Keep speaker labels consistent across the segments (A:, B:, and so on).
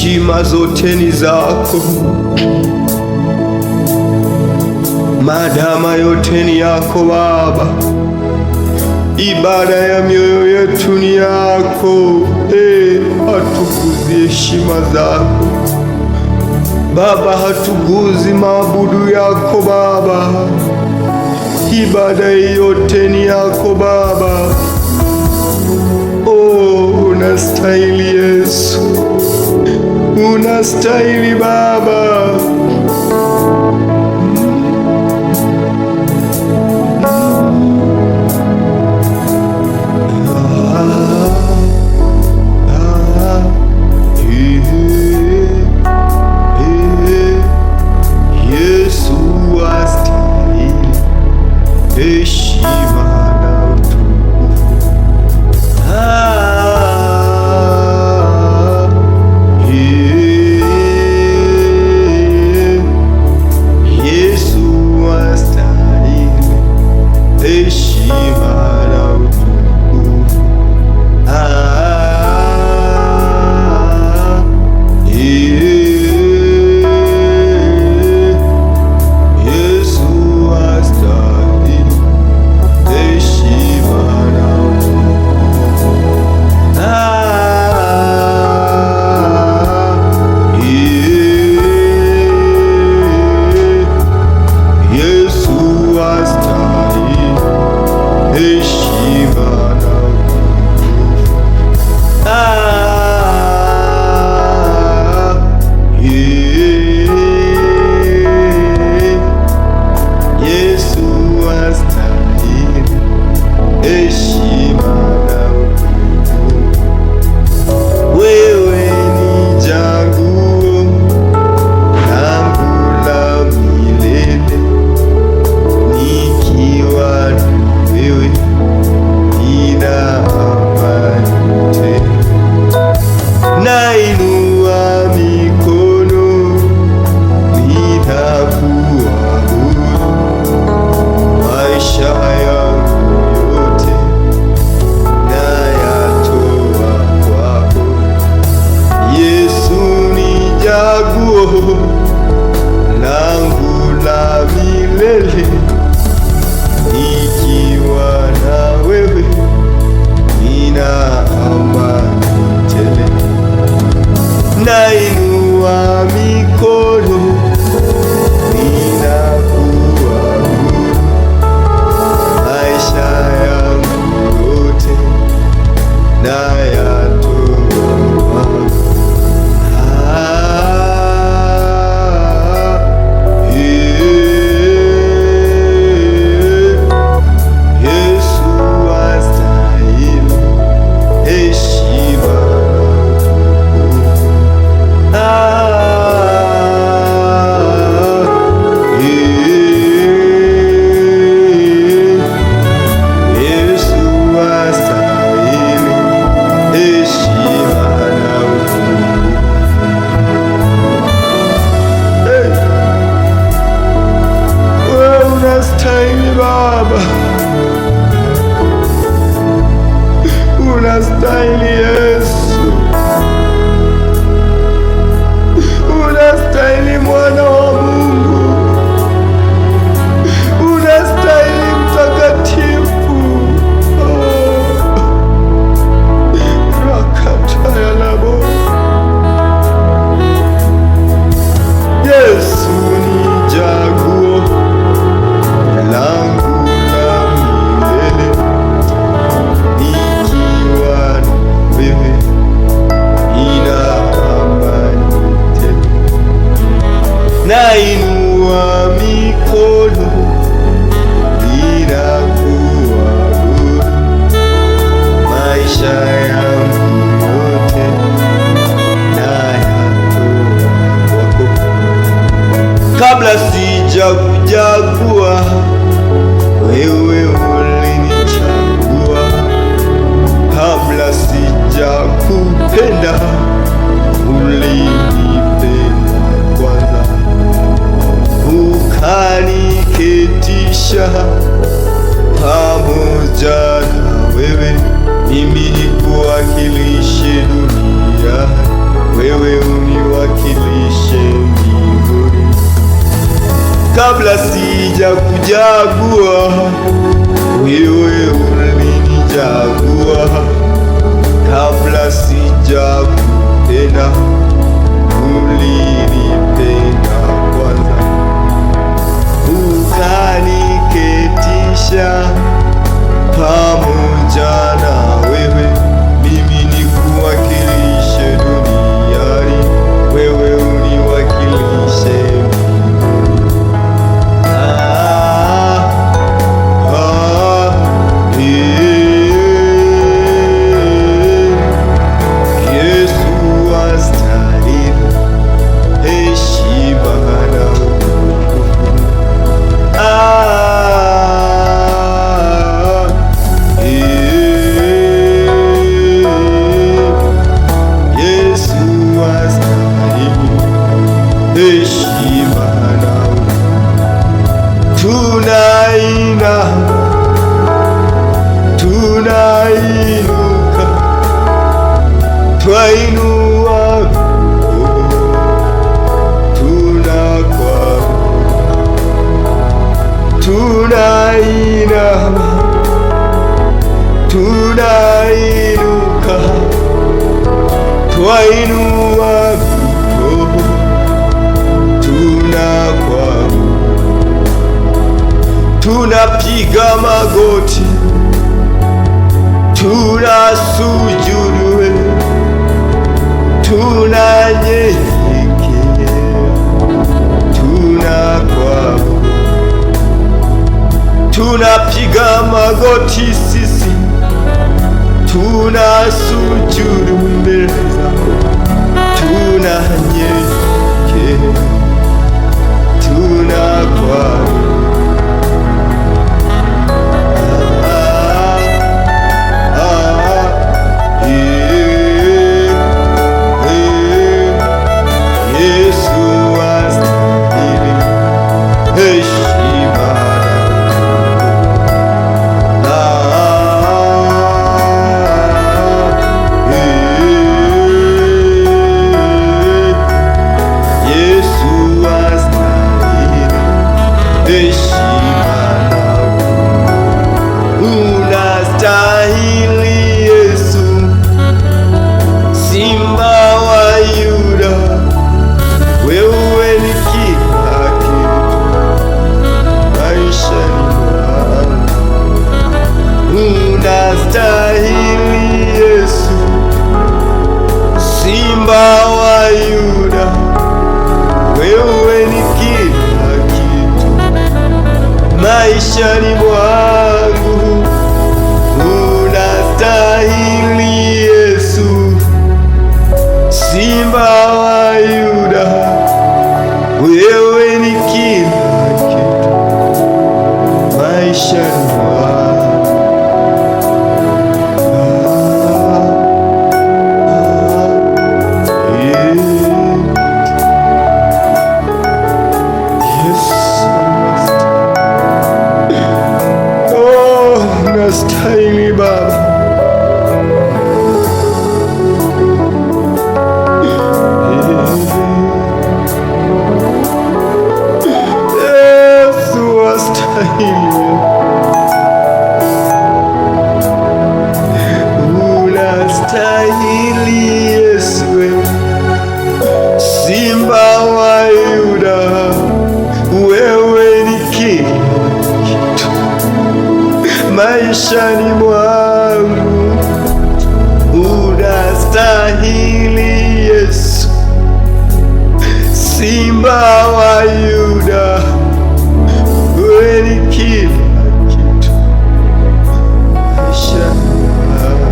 A: heshima zote ni zako, madama yote ni yako Baba, ibada ya mioyo yetu ni yako. Hatuguzi heshima zako Baba, hatuguzi maabudu yako Baba, ibada yote ni yako Baba. Unastahili Yesu, unastahili Baba. Langu la milele, nikiwa na wewe nina amani tele. Nainua mikono ninakuabudu, maisha yangu yote nayatoa kwako. Unastahili Baba, unastahili Yesu, unastahili Mwana wa Mungu, unastahili Mtakatifu. Rakataya labo Yesu ni chaguo langu la milele, nikiwa kabla sija kuchagua, wewe ulinichagua. Kabla sija kupenda, ulinipenda kwanza, ukaniketisha pamoja na wewe, mimi nikuwakilishe duniani, wewe uniwakilishe. Yesu astahili heshima na utukufu. Yesu astahili heshima na utukufu. Tunainuka, twainua tunainama, tunainuka, twainua mikono, tunapiga magoti, tunasujudu, tunanyenyekea, tunapiga magoti sisi, tunasujudu mbele zako, tunanyenyekea, tunakuabudu. Yesu astahili heshima na Yesu astahili heshima na unastahili Yesu, Simba wa Yuda, wewe ni kila kitu maishani mwangu. Unastahili Yesu, Simba wa Yuda, wewe ni kila kitu maishani mwangu. Unastahili Yesu, Simba wa Yuda, wewe ni kila kitu maishani mwangu. Unastahili Baba. Unastahili Yesu, Simba wa Yuda, wewe ni kila kitu maishani mwangu. Unastahili Yesu, Simba wa Yuda, wewe ni kila kitu maishani mwangu.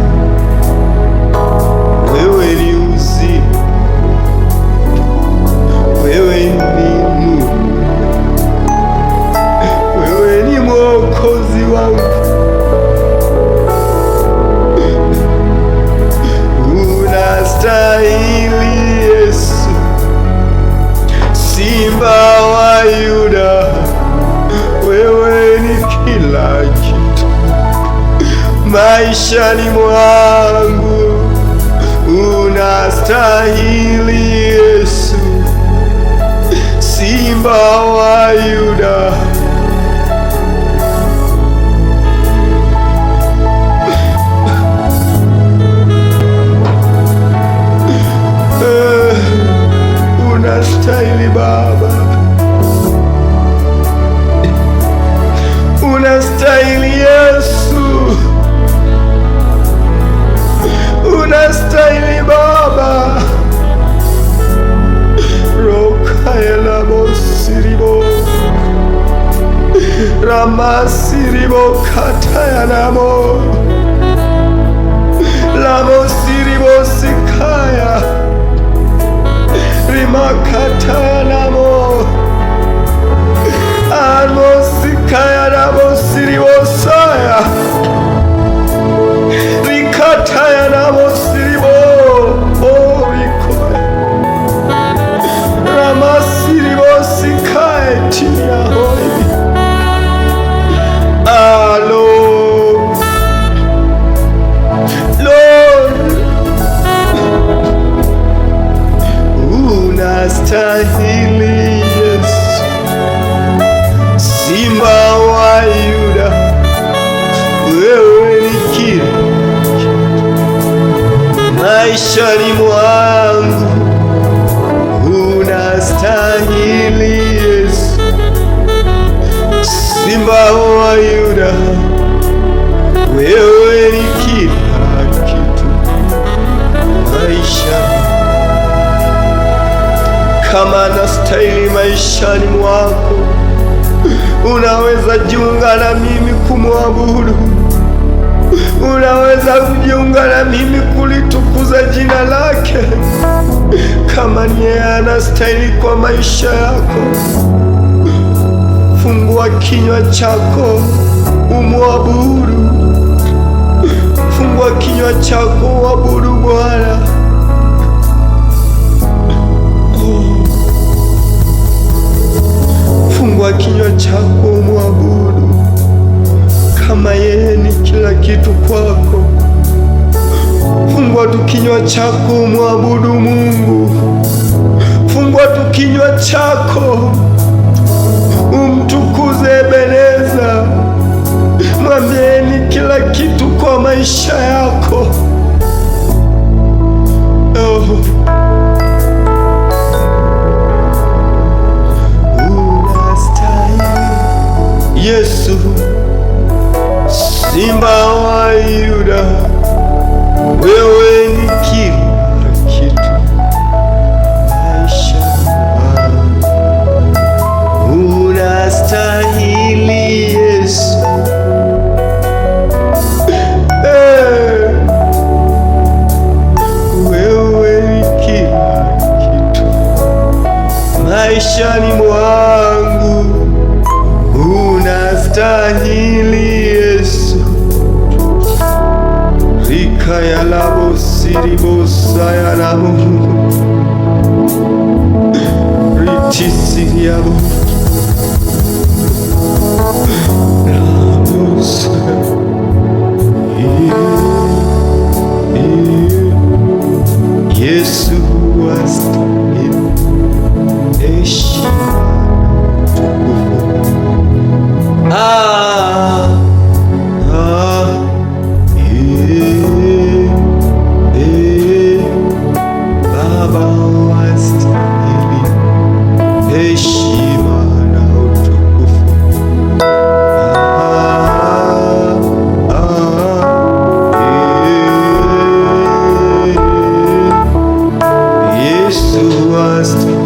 A: Wewe ni uzima, wewe ni Mungu, wewe ni Mwokozi wangu. Unastahili Yesu, Simba wa Yuda, wewe ni kila kitu maishani mwangu. Unastahili Yesu, Simba wa Yuda, namo lamosiribosikaya rimakataya namo almosikaya namosiribosaya rikataya namosiribo orikoya ramasiribosikaya tiyahoi alo Lord, unastahili Yesu, Simba wa Yuda, wewe ni kila maishani mwangu, unastahili Yesu, Simba wa Yuda, wewe ni kila kitu maisha. Kama nastahili maishani mwako, unaweza jiunga na mimi kumwabudu, unaweza kujiunga na mimi kulitukuza jina lake. Kama ni yeye anastahili kwa maisha yako, fungua kinywa chako umwabudu. Fungua kinywa chako uabudu Bwana. Fungua kinywa chako umwabudu, kama yeye ni kila kitu kwako. Fungua tu kinywa chako umwabudu Mungu. Fungua tu kinywa chako umtukuze Ebeneza. Mwambie ni kila kitu kwa maisha yako. Unastahili Yesu, Simba wa Yuda, wewe ni kila kitu maisha yangu. Unastahili Yesu, wewe ni kila kitu maishani mwangu. Unastahili Yesu, rikaya labo siribosaya labo ritisiriabo labosa Yesu astahili heshima Baba wastahili heshima na utukufu. Yesu wastahili